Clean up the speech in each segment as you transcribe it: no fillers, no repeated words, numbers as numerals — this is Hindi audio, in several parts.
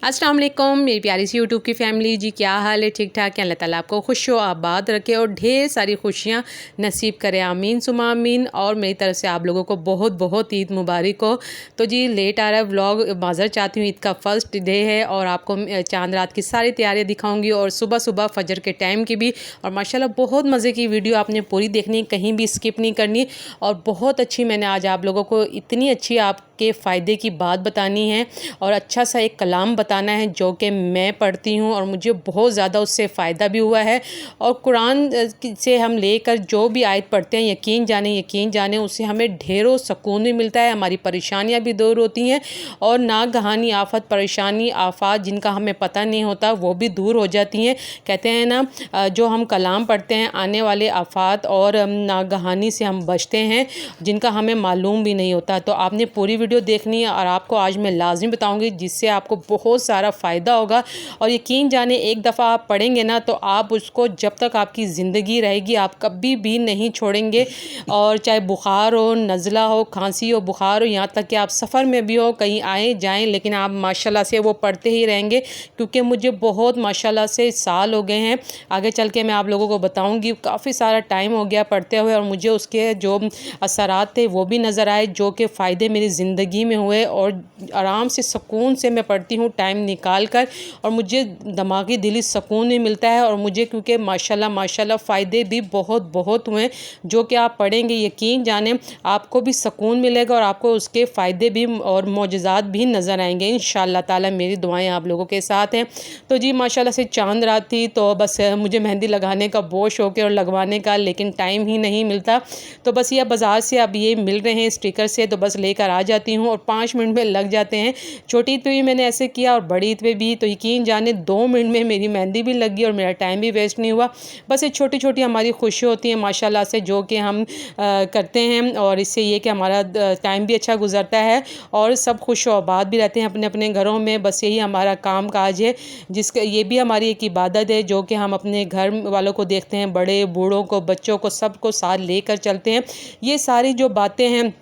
अस्सलाम वालेकुम मेरी प्यारी सी यूट्यूब की फ़ैमिली जी, क्या हाल है? ठीक ठाक है। अल्लाह ताला आपको खुश व आबाद रखे और ढेर सारी खुशियाँ नसीब करे, आमीन सुमा आमीन। और मेरी तरफ से आप लोगों को बहुत बहुत ईद मुबारक हो। तो जी लेट आ रहा है व्लॉग, माज़र चाहती हूँ, ईद का फ़र्स्ट डे है और आपको चांद रात की सारी तैयारियाँ दिखाऊँगी और सुबह सुबह फ़जर के टाइम की भी। और माशाल्लाह बहुत मज़े की वीडियो आपने पूरी देखनी, कहीं भी स्किप नहीं करनी। और बहुत अच्छी मैंने आज आप लोगों को इतनी अच्छी आपके फ़ायदे की बात बतानी है और अच्छा सा एक कलाम बताना है जो कि मैं पढ़ती हूँ और मुझे बहुत ज़्यादा उससे फ़ायदा भी हुआ है। और कुरान से हम लेकर जो भी आयत पढ़ते हैं, यकीन जाने उससे हमें ढेरों सुकून भी मिलता है, हमारी परेशानियाँ भी दूर होती हैं और नागहानी आफत, परेशानी, आफात जिनका हमें पता नहीं होता वो भी दूर हो जाती हैं। कहते हैं ना, जो हम कलाम पढ़ते हैं आने वाले आफात और नागहानी से हम बचते हैं जिनका हमें मालूम भी नहीं होता। तो आपने पूरी वीडियो देखनी है और आपको आज मैं लाज़मी बताऊंगी जिससे आपको बहुत सारा फ़ायदा होगा। और यकीन जाने एक दफ़ा आप पढ़ेंगे ना तो आप उसको जब तक आपकी ज़िंदगी रहेगी आप कभी भी नहीं छोड़ेंगे। और चाहे बुखार हो, नज़ला हो, खांसी हो, बुखार हो, यहाँ तक कि आप सफ़र में भी हो, कहीं आए जाएं, लेकिन आप माशाल्लाह से वो पढ़ते ही रहेंगे। क्योंकि मुझे बहुत माशाल्लाह से साल हो गए हैं, आगे चल के मैं आप लोगों को बताऊँगी, काफ़ी सारा टाइम हो गया पढ़ते हुए और मुझे उसके जो असरात थे वो भी नज़र आए, जो कि फ़ायदे मेरी ज़िंदगी में हुए। और आराम से सुकून से मैं पढ़ती हूँ टाइम निकाल कर और मुझे दिमागी दिली सुकून भी मिलता है। और मुझे क्योंकि माशाल्लाह फ़ायदे भी बहुत बहुत हुए जो कि आप पढ़ेंगे, यकीन जाने आपको भी सुकून मिलेगा और आपको उसके फ़ायदे भी और मोजज़ात भी नज़र आएंगे इंशाअल्लाह ताला। मेरी दुआएं आप लोगों के साथ हैं। तो जी माशाल्लाह से चांद रात थी तो बस मुझे मेहंदी लगाने का बहुत शौक़ है और लगवाने का, लेकिन टाइम ही नहीं मिलता। तो बस ये बाज़ार से अब ये मिल रहे हैं स्टिकर से, तो बस लेकर आ जाती हूँ और 5 मिनट में लग जाते हैं। छोटी ईद पे भी मैंने ऐसे किया और बड़ी ईद पे भी, तो यकीन जाने 2 मिनट में मेरी मेहंदी भी लग गई और मेरा टाइम भी वेस्ट नहीं हुआ। बस ये छोटी छोटी हमारी खुशी होती है माशाल्लाह से जो कि हम करते हैं और इससे ये कि हमारा टाइम भी अच्छा गुजरता है और सब खुश व आबाद भी रहते हैं अपने अपने घरों में। बस यही हमारा काम काज है, जिसका ये भी हमारी एक इबादत है जो कि हम अपने घर वालों को देखते हैं, बड़े बूढ़ों को, बच्चों को, सबको साथ लेकर चलते हैं। ये सारी जो बातें हैं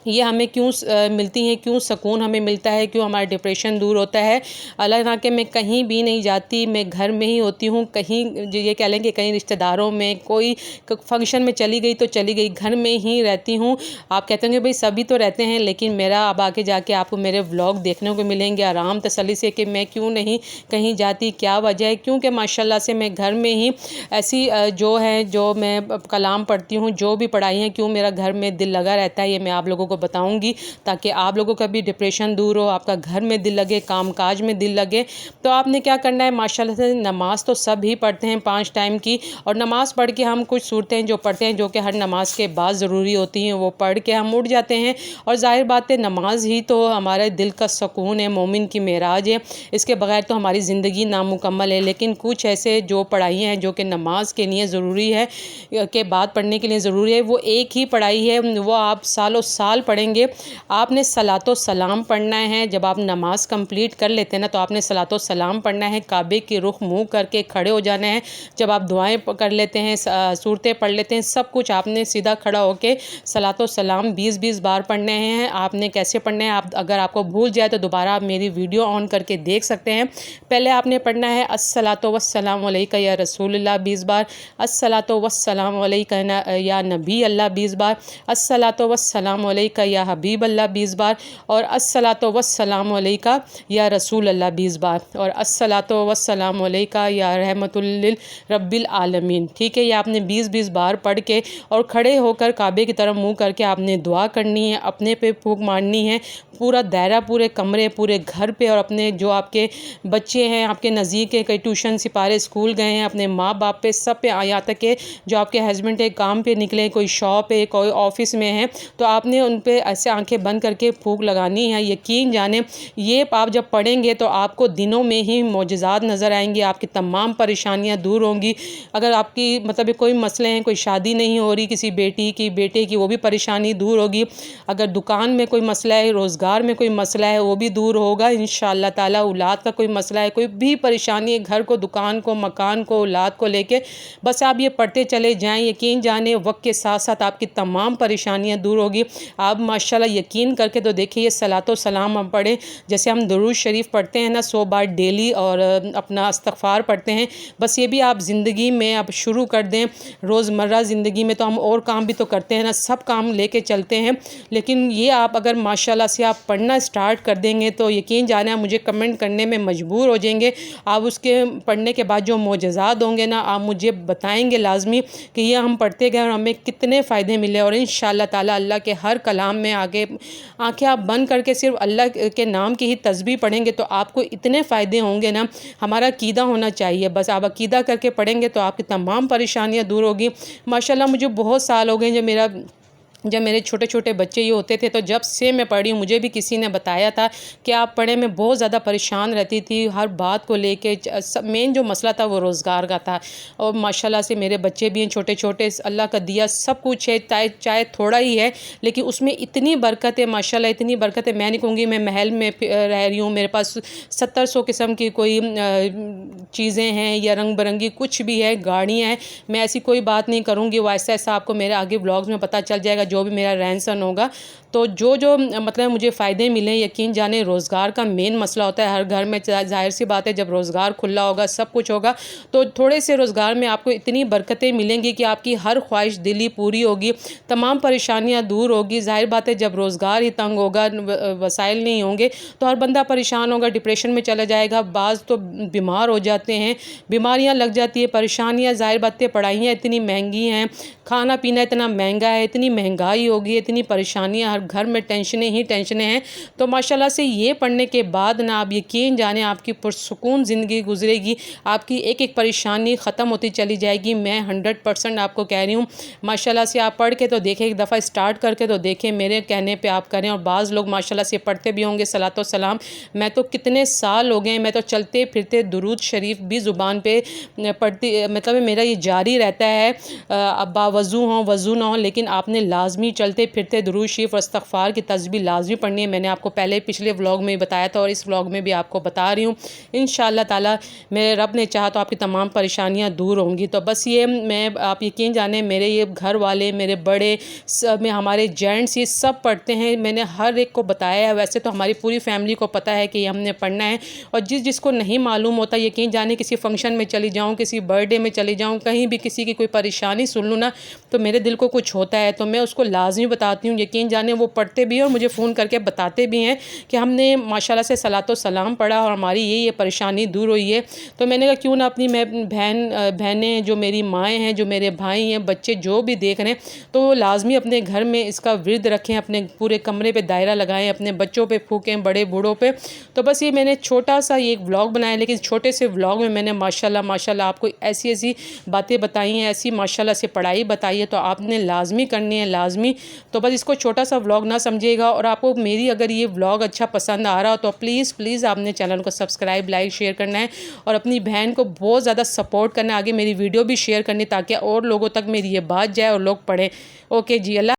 ये हमें क्यों मिलती हैं, क्यों सुकून हमें मिलता है, क्यों हमारा डिप्रेशन दूर होता है। अल्लाह ना के मैं कहीं भी नहीं जाती, मैं घर में ही होती हूँ। कहीं जो ये कह लें कि कहीं रिश्तेदारों में कोई फंक्शन में चली गई तो चली गई, घर में ही रहती हूँ। आप कहते होंगे भाई सभी तो रहते हैं, लेकिन मेरा अब आगे जाके आपको मेरे व्लॉग देखने को मिलेंगे आराम तसल्ली से कि मैं क्यों नहीं कहीं जाती, क्या वजह है। क्योंकि माशाल्लाह से मैं घर में ही ऐसी जो है, जो मैं कलाम पढ़ती हूँ, जो भी पढ़ाई है, क्यों मेरा घर में दिल लगा रहता है, ये मैं आप लोगों को बताऊंगी ताकि आप लोगों का भी डिप्रेशन दूर हो, आपका घर में दिल लगे, कामकाज में दिल लगे। तो आपने क्या करना है, माशाल्लाह से नमाज तो सब ही पढ़ते हैं 5 टाइम की। और नमाज पढ़ के हम कुछ सूरतें जो पढ़ते हैं जो कि हर नमाज के बाद ज़रूरी होती हैं, वो पढ़ के हम उठ जाते हैं। और जाहिर बात है नमाज ही तो हमारे दिल का सुकून है, मोमिन की मेराज है, इसके बगैर तो हमारी ज़िंदगी नामुकम्मल है। लेकिन कुछ ऐसे जो पढ़ाइयाँ हैं जो कि नमाज के लिए ज़रूरी है, के बाद पढ़ने के लिए ज़रूरी है, वो एक ही पढ़ाई है, वो आप सालों साल पढ़ेंगे। आपने सलातो सलाम पढ़ना है। जब आप नमाज कंप्लीट कर लेते हैं ना तो आपने सलातो सलाम पढ़ना है, काबे की रुख मुंह करके खड़े हो जाना है। जब आप दुआएं कर लेते हैं, सूरतें पढ़ लेते हैं, सब कुछ आपने सीधा खड़ा होके सलातो सलाम 20-20 बार पढ़ने हैं। आपने कैसे पढ़ने हैं, आप अगर आपको भूल जाए तो दोबारा आप मेरी वीडियो ऑन करके देख सकते हैं। पहले आपने पढ़ना है अस्सलातो वस्सलामु अलैका या रसूलुल्लाह 20 बार, अस्सलातो वस्सलामु अलैका या नबी अल्लाह 20 बार, अस्सलातो वस्सलामु अलैका या हबीब अल्लाह 20 बार, और अस्सलातो वस्सलामु अलैका या रसूल अल्लाह 20 बार, और अस्सलातो वस्सलामु अलैका या रहमतुल लिल रब्बिल आलमीन। ठीक है, ये आपने 20-20 बार पढ़ के और खड़े होकर काबे की तरफ मुंह करके आपने दुआ करनी है, अपने पे फूंक मारनी है, पूरा दायरा, पूरे कमरे, पूरे घर पे। और अपने जो आपके बच्चे हैं, आपके नज़दीक के कई ट्यूशन सिपारे स्कूल गए हैं, अपने माँ बाप पे, सब पे, यहाँ तक के जो आपके हस्बैंड है काम पे निकले, कोई शॉप है, कोई ऑफिस में है, तो आपने उन पे ऐसे आंखें बंद करके फूंक लगानी है। यकीन जाने ये आप जब पढ़ेंगे तो आपको दिनों में ही मोजज़ात नज़र आएंगे, आपकी तमाम परेशानियां दूर होंगी। अगर आपकी मतलब कोई मसले हैं, कोई शादी नहीं हो रही किसी बेटी की, बेटे की, वो भी परेशानी दूर होगी। अगर दुकान में कोई मसला है, रोज़गार में कोई मसला है, वो भी दूर होगा इंशाअल्लाह ताला। औलाद का कोई मसला है, कोई भी परेशानी है, घर को, दुकान को, मकान को, औलाद को लेके, बस आप ये पढ़ते चले जाएं। यकीन जाने वक्त के साथ साथ आपकी तमाम परेशानियां दूर होगी। आप आप माशाल्लाह यकीन करके तो देखिए, ये सलातो सलाम हम पढ़ें, जैसे हम दुरूद शरीफ पढ़ते हैं ना 100 बार डेली, और अपना इस्तग़फ़ार पढ़ते हैं, बस ये भी आप ज़िंदगी में आप शुरू कर दें। रोज़मर्रा ज़िंदगी में तो हम और काम भी तो करते हैं ना, सब काम लेके चलते हैं, लेकिन ये आप अगर माशाल्लाह से आप पढ़ना स्टार्ट कर देंगे तो यकीन जाने आप मुझे कमेंट करने में मजबूर हो जाएंगे। आप उसके पढ़ने के बाद जो मोजज़ात होंगे ना, आप मुझे बताएंगे लाजमी कि ये हम पढ़ते गए और हमें कितने फ़ायदे मिले। और इंशाअल्लाह ताला अल्लाह के हर कलाम में आगे आंखें आप बंद करके सिर्फ अल्लाह के नाम की ही तस्बीह पढ़ेंगे तो आपको इतने फ़ायदे होंगे ना। हमारा अकीदा होना चाहिए, बस आप अकीदा करके पढ़ेंगे तो आपकी तमाम परेशानियाँ दूर होगी। माशाल्लाह मुझे बहुत साल हो गए जब मेरे छोटे छोटे बच्चे ये होते थे, तो जब से मैं पढ़ी हूँ, मुझे भी किसी ने बताया था कि आप पढ़े, मैं बहुत ज़्यादा परेशान रहती थी हर बात को लेके। सब मेन जो मसला था वो रोज़गार का था, और माशाल्लाह से मेरे बच्चे भी हैं छोटे छोटे, अल्लाह का दिया सब कुछ है, चाहे थोड़ा ही है लेकिन उसमें इतनी बरकत है माशाल्लाह, इतनी बरकत है। मैं नहीं कहूँगी मैं महल में रह रही हूँ, मेरे पास 70-100 किस्म की कोई चीज़ें हैं या रंग बिरंगी कुछ भी है, गाड़ियाँ हैं, मैं ऐसी कोई बात नहीं करूँगी। वो ऐसा ऐसा आपको मेरे आगे व्लॉग्स में पता चल जाएगा, जो भी मेरा रहन सहन होगा। तो जो मतलब मुझे फ़ायदे मिले, यकीन जाने रोज़गार का मेन मसला होता है हर घर में। ज़ाहिर सी बात है, जब रोज़गार खुला होगा, सब कुछ होगा, तो थोड़े से रोज़गार में आपको इतनी बरकतें मिलेंगी कि आपकी हर ख्वाहिश दिली पूरी होगी, तमाम परेशानियाँ दूर होगी। ज़ाहिर बात है, जब रोज़गार ही तंग होगा, वसाइल नहीं होंगे, तो हर बंदा परेशान होगा, डिप्रेशन में चला जाएगा। बाज़ तो बीमार हो जाते हैं, बीमारियाँ लग जाती है, परेशानियाँ। ज़ाहिर बात है, पढ़ाइयाँ इतनी महंगी हैं, खाना पीना इतना महंगा है, इतनी महंगाई होगी, इतनी परेशानियाँ, हर घर में टेंशनें ही टेंशनें हैं। तो माशाल्लाह से ये पढ़ने के बाद ना, आप यकीन जाने आपकी पुरसुकून ज़िंदगी गुजरेगी, आपकी एक एक परेशानी ख़त्म होती चली जाएगी। मैं 100% आपको कह रही हूँ। माशाल्लाह से आप पढ़ के तो देखें, एक दफ़ा स्टार्ट करके तो देखें, मेरे कहने पे आप करें। और बाज़ लोग माशाल्लाह से पढ़ते भी होंगे सलातो सलाम। मैं तो कितने साल हो गए, मैं तो चलते फिरते दुरूद शरीफ भी ज़ुबान पे पढ़ती, मतलब मेरा ये जारी रहता है। अब बावज़ू हों वज़ू ना हो, लेकिन आपने लाजमी चलते फिरते दुरूद शरीफ और इस्तग़फ़ार की तस्बीह लाजमी पढ़नी है। मैंने आपको पहले पिछले व्लॉग में बताया था और इस व्लॉग में भी आपको बता रही हूँ। इंशाअल्लाह ताला मेरे रब ने चाहा तो आपकी तमाम परेशानियाँ दूर होंगी। तो बस ये मैं, आप यकीन जाने, मेरे ये घर वाले, मेरे बड़े सब में, हमारे जेंट्स, ये सब पढ़ते हैं। मैंने हर एक को बताया है। वैसे तो हमारी पूरी फैमिली को पता है कि ये हमने पढ़ना है, और जिसको नहीं मालूम होता, यकीन जाने किसी फंक्शन में चली जाऊँ, किसी बर्थडे में चली जाऊँ, कहीं भी किसी की कोई परेशानी सुन लूँ ना, तो मेरे दिल को कुछ होता है, तो मैं उसको लाजमी बताती हूँ। यकीन जाने वो पढ़ते भी हैं और मुझे फ़ोन करके बताते भी हैं कि हमने माशाल्लाह से सलातो सलाम पढ़ा और हमारी ये परेशानी दूर हुई है। तो मैंने कहा क्यों ना अपनी बहनें, जो मेरी माएँ हैं, जो मेरे भाई हैं, बच्चे जो भी देख रहे हैं, तो वो लाजमी अपने घर में इसका विर्द रखें, अपने पूरे कमरे पे दायरा लगाएं, अपने बच्चों पे फूकें, बड़े बूढ़ों पे। तो बस ये मैंने छोटा सा ये एक व्लॉग बनाया, लेकिन छोटे से व्लॉग में मैंने माशाल्लाह आपको ऐसी ऐसी बातें बताई हैं, ऐसी माशाल्लाह से पढ़ाई बताई है, तो आपने लाजमी करनी है, लाजमी। तो बस इसको छोटा सा व्लॉग ना समझिएगा। और आपको मेरी अगर ये व्लॉग अच्छा पसंद आ रहा हो तो प्लीज़ आपने चैनल को सब्सक्राइब, लाइक, शेयर करना है, और अपनी बहन को बहुत ज़्यादा सपोर्ट करना है, आगे मेरी वीडियो भी शेयर करनी, ताकि और लोगों तक मेरी ये बात जाए और लोग पढ़ें। ओके जी, अल्लाह।